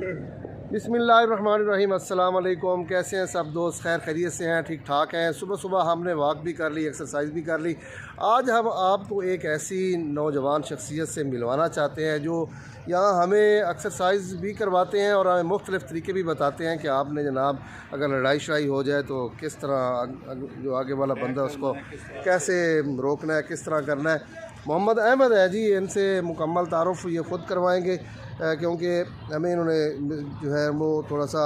बिस्मिल्लाहिर्रहमानिर्रहीम। अस्सलाम वालेकुम। कैसे हैं सब दोस्त? खैर खैरियत से हैं? ठीक ठाक हैं? सुबह सुबह हमने वॉक भी कर ली, एक्सरसाइज भी कर ली। आज हम आपको एक ऐसी नौजवान शख्सियत से मिलवाना चाहते हैं जो यहाँ हमें एक्सरसाइज भी करवाते हैं और हमें मुख्तलिफ़ तरीके भी बताते हैं कि आपने जनाब अगर लड़ाई शड़ाई हो जाए तो किस तरह जो आगे वाला बंदा उसको कैसे रोकना है, किस तरह करना है। मोहम्मद अहमद है जी, इनसे मुकम्मल तारुफ़ ये ख़ुद करवाएंगे क्योंकि हमें इन्होंने जो है वो थोड़ा सा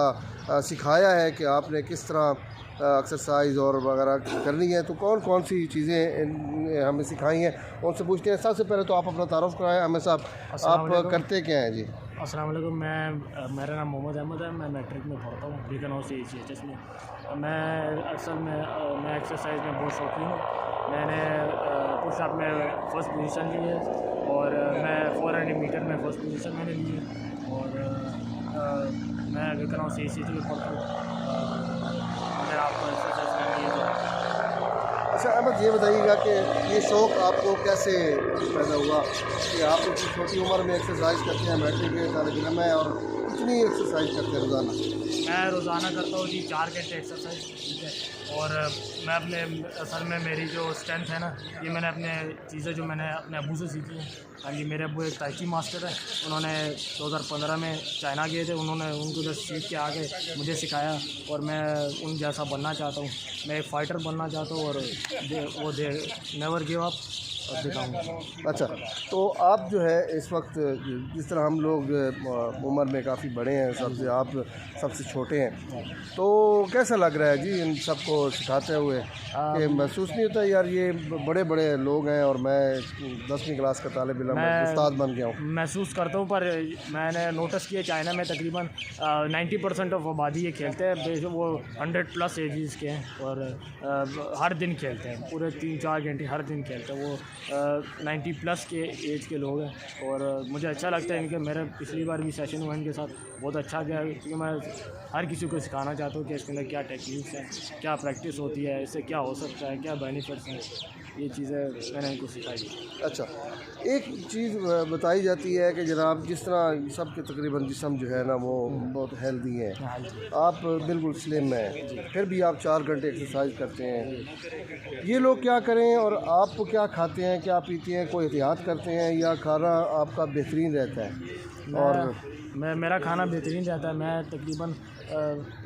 सिखाया है कि आपने किस तरह एक्सरसाइज और वगैरह करनी है। तो कौन कौन सी चीज़ें हमें सिखाई हैं उनसे पूछते हैं। सबसे पहले तो आप अपना तारुफ़ कराएं हमें साहब, आप करते क्या हैं जी? अस्सलाम वालेकुम। मेरा नाम मोहम्मद अहमद है। मैं मैट्रिक में पढ़ता हूँ बीकानेर से ECHS में। मैं एक्सरसाइज में बहुत शौकीन हूँ। मैंने पुशअप में फ़र्स्ट पोजीशन ली है और मैं 400 मीटर में फ़र्स्ट पोजीशन मैंने ली है और मैं बीकानेर से ECHS में पढ़ता हूँ। अगर आपको एक्सरसाइज करनी है तो अच्छा अहमद, ये बताइएगा कि ये शौक़ आपको कैसे पैदा हुआ कि आप इतनी छोटी उम्र में एक्सरसाइज करते हैं? मैट्रिक के तालिब इल्म है और कितनी एक्सरसाइज करते हैं रोज़ाना? मैं रोज़ाना करता हूँ जी 4 घंटे एक्सरसाइज, ठीक है। और मैं अपने असल में मेरी जो स्ट्रेंथ है ना, ये मैंने अपने चीज़ें जो मैंने अपने अब्बू से सीखी हैं। हाँ जी, मेरे अब्बू एक ताइची मास्टर है। उन्होंने 2015 में चाइना गए थे, उन्होंने उनको जो सीख के आगे मुझे सिखाया और मैं उन जैसा बनना चाहता हूँ। मैं एक फ़ाइटर बनना चाहता हूँ और नेवर गिव अप और दिखाऊँगा। अच्छा, तो आप जो है इस वक्त जिस तरह हम लोग उम्र में काफ़ी बड़े हैं सबसे, आप सबसे छोटे हैं, तो कैसा लग रहा है जी इन सबको सिखाते हुए कि महसूस नहीं होता यार ये बड़े बड़े लोग हैं और मैं 10वीं क्लास का तालिब इल्म उस्ताद बन गया हूँ? महसूस करता हूँ, पर मैंने नोटिस किया चाइना में तकरीबन 90% ऑफ आबादी ये खेलते हैं। वो 100+ एजेस के हैं और हर दिन खेलते हैं, पूरे 3-4 घंटे हर दिन खेलते हैं। वो 90+ के एज के लोग हैं और मुझे अच्छा लगता है इनके। मेरा पिछली बार भी सेशन हुआ इनके साथ, बहुत अच्छा गया क्योंकि मैं हर किसी को सिखाना चाहता हूँ कि इसके अंदर क्या टेक्निक्स हैं, क्या प्रैक्टिस होती है, इससे क्या हो सकता है, क्या बेनिफिट्स हैं। ये चीज़ें मैंने इनको सिखाई। अच्छा, एक चीज़ बताई जाती है कि जनाब जिस तरह सब के तकरीबन जिस्म जो है ना वो बहुत हेल्दी है, आप बिल्कुल स्लिम हैं, फिर भी आप 4 घंटे एक्सरसाइज करते हैं। ये लोग क्या करें और आप क्या खाते हैं, क्या पीते हैं, कोई एहतियात करते हैं या खाना आपका बेहतरीन रहता है? और मेरा खाना बेहतरीन रहता है। मैं तकरीबन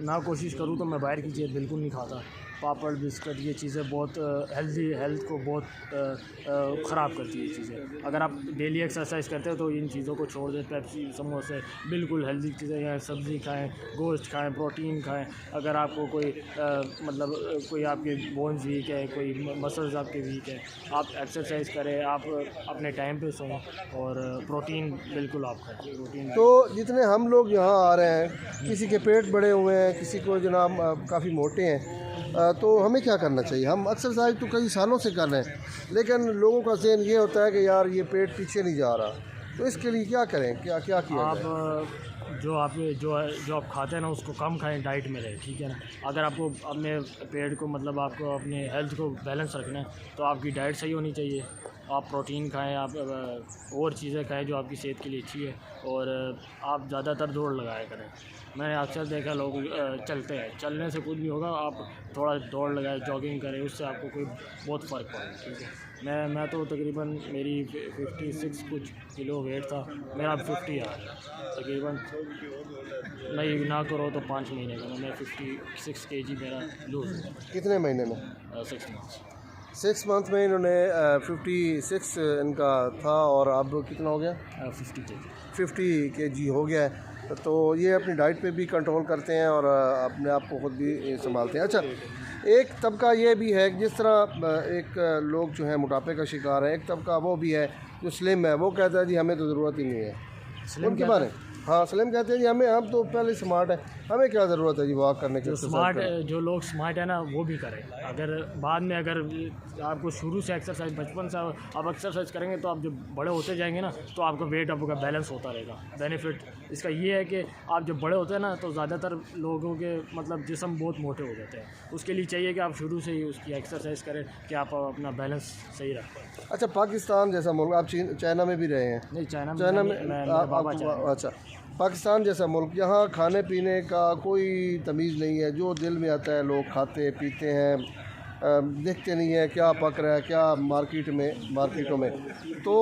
ना कोशिश करूँ तो मैं बाहर की चीज़ बिल्कुल नहीं खाता। पापड़, बिस्किट, ये चीज़ें बहुत हेल्थ को बहुत ख़राब करती है ये चीज़ें। अगर आप डेली एक्सरसाइज करते हो तो इन चीज़ों को छोड़ दें। पेप्सी, समोसे, बिल्कुल हेल्दी चीज़ें खाएँ, सब्ज़ी खाएँ, गोश्त खाएँ, प्रोटीन खाएँ। अगर आपको कोई कोई आपके बोन्स वीक है, कोई मसल्स आपके वीक है, आप एक्सरसाइज करें, आप अपने टाइम पे सोएं और प्रोटीन बिल्कुल आप खाएँ। प्रोटीन तो जितने हम लोग यहाँ आ रहे हैं, किसी के पेट बड़े हुए हैं, किसी को जनाब काफ़ी मोटे हैं, तो हमें क्या करना चाहिए? हम एक्सरसाइज तो कई सालों से कर रहे हैं लेकिन लोगों का ज़हन ये होता है कि यार ये पेट पीछे नहीं जा रहा, तो इसके लिए क्या करें, क्या क्या किया आप जाए? जो आप खाते हैं ना उसको कम खाएं, डाइट में रहें, ठीक है ना। अगर आपको अपने पेट को आपको अपने हेल्थ को बैलेंस रखना है तो आपकी डाइट सही होनी चाहिए। आप प्रोटीन खाएं, आप और चीज़ें खाएं जो आपकी सेहत के लिए अच्छी है और आप ज़्यादातर दौड़ लगाया करें। मैंने अक्सर देखा लोग चलते हैं, चलने से कुछ नहीं होगा। आप थोड़ा दौड़ लगाए, जॉगिंग करें, उससे आपको कोई बहुत फ़र्क पड़ेगा, ठीक है। मैं तो तकरीबन मेरी 56 कुछ किलो वेट था, मेरा अब 50 आ रहा है तकरीबन। नहीं ना करो तो 5 महीने का मैं 56 kg मेरा लूज़ है। कितने महीने में? 6 मंथ्स। 6 मंथ में इन्होंने 56 इनका था और अब कितना हो गया? 50 kg हो गया है। तो ये अपनी डाइट पे भी कंट्रोल करते हैं और अपने आप को ख़ुद भी संभालते हैं। अच्छा, एक तबका ये भी है कि जिस तरह एक लोग जो हैं मोटापे का शिकार है, एक तबका वो भी है जो स्लिम है, वो कहता है जी हमें तो ज़रूरत ही नहीं है। उनके बारे में हाँ, स्लिम कहते हैं जी हम तो पहले स्मार्ट है, हमें क्या ज़रूरत है जी वॉक करने की। जो लोग स्मार्ट है ना वो भी करें। अगर बाद में अगर आपको शुरू से एक्सरसाइज बचपन से आप एक्सरसाइज करेंगे तो आप जब बड़े होते जाएंगे ना तो आपका वेट आपका बैलेंस होता रहेगा। बेनिफिट इसका ये है कि आप जब बड़े होते हैं ना तो ज़्यादातर लोगों के जिस्म बहुत मोटे हो जाते हैं। उसके लिए चाहिए कि आप शुरू से ही उसकी एक्सरसाइज करें कि आप अपना बैलेंस सही रखें। अच्छा, पाकिस्तान जैसा मुल्क, आप चाइना में भी रहे हैं? नहीं, चाइना में अच्छा, पाकिस्तान जैसा मुल्क, यहाँ खाने पीने का कोई तमीज़ नहीं है, जो दिल में आता है लोग खाते पीते हैं, देखते नहीं है क्या पक रहा है क्या मार्केटों में। तो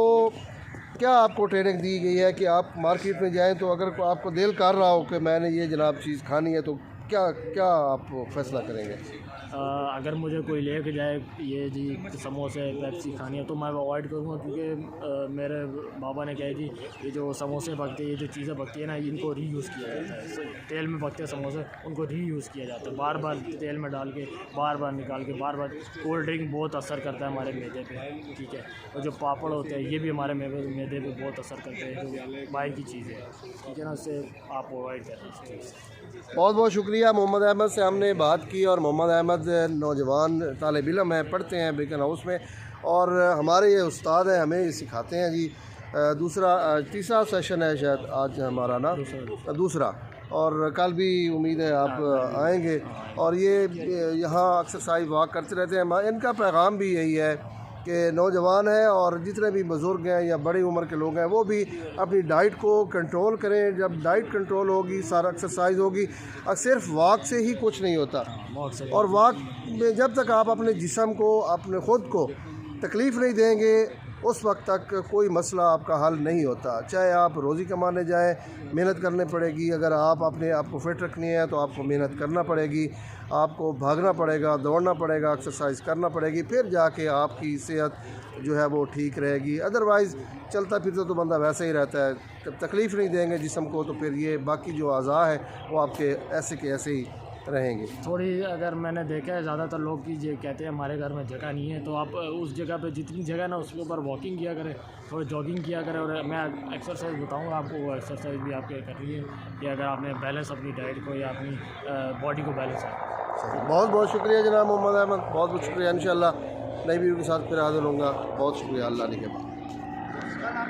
क्या आपको ट्रेनिंग दी गई है कि आप मार्केट में जाएं तो अगर आपको दिल कर रहा हो कि मैंने ये जनाब चीज़ खानी है, तो क्या क्या आप फैसला करेंगे? अगर मुझे कोई लेके जाए ये जी समोसे पेप्सी खानी है तो मैं अवॉइड करूँगा, क्योंकि मेरे बाबा ने कहा जी ये जो समोसे पकते हैं, ये जो चीज़ें पकती है ना, इनको रीयूज़ किया जाता है। तेल में पकते हैं समोसे, उनको रीयूज़ किया जाता है, बार बार तेल में डाल के बार बार निकाल के बार बार। कोल्ड ड्रिंक बहुत असर करता है हमारे मैदे पे, ठीक है, और जो पापड़ होते हैं ये भी हमारे मैदे पे बहुत असर करते हैं, जो बाहर की चीज़ें हैं, ठीक है ना, उससे आप अवॉइड करें। बहुत बहुत शुक्रिया। मोहम्मद अहमद से हमने बात की, और मोहम्मद अहमद नौजवान तालिब इल्म है, पढ़ते हैं ब्रिकन हाउस में, और हमारे ये उस्ताद हैं, हमें ये सिखाते हैं जी। तीसरा सेशन है शायद आज हमारा ना, दूसरा, और कल भी उम्मीद है आप आएंगे। और ये यहाँ एक्सरसाइज वॉक करते रहते हैं। इनका पैगाम भी यही है कि नौजवान हैं और जितने भी बुज़ुर्ग हैं या बड़ी उम्र के लोग हैं वो भी अपनी डाइट को कंट्रोल करें। जब डाइट कंट्रोल होगी, सारा एक्सरसाइज होगी, सिर्फ वॉक से ही कुछ नहीं होता। और वॉक में जब तक आप अपने जिस्म को, अपने ख़ुद को तकलीफ़ नहीं देंगे, उस वक्त तक कोई मसला आपका हल नहीं होता। चाहे आप रोज़ी कमाने जाएं, मेहनत करनी पड़ेगी। अगर आप अपने आप को फिट रखनी है तो आपको मेहनत करना पड़ेगी, आपको भागना पड़ेगा, दौड़ना पड़ेगा, एक्सरसाइज करना पड़ेगी, फिर जाके आपकी सेहत जो है वो ठीक रहेगी। अदरवाइज़ चलता फिरता तो बंदा वैसे ही रहता है। जब तकलीफ़ नहीं देंगे जिस्म को तो फिर ये बाकी जो अज़ा है वो आपके ऐसे के ऐसे ही रहेंगे। थोड़ी अगर मैंने देखा है ज़्यादातर लोग की ये कहते हैं हमारे घर में जगह नहीं है, तो आप उस जगह पे जितनी जगह ना उसके ऊपर वॉकिंग किया करें, थोड़ी जॉगिंग किया करें। और मैं एक्सरसाइज बताऊंगा आपको, वो एक्सरसाइज भी आपके करनी है कि अगर आपने बैलेंस अपनी डाइट को या अपनी बॉडी को बैलेंस रखा। बहुत बहुत शुक्रिया जनाब मोहम्मद अहमद, बहुत बहुत शुक्रिया। इंशाल्लाह नई वीडियो के साथ फिर हाज़िर होऊंगा। बहुत शुक्रिया। अल्लाह ने के बाद।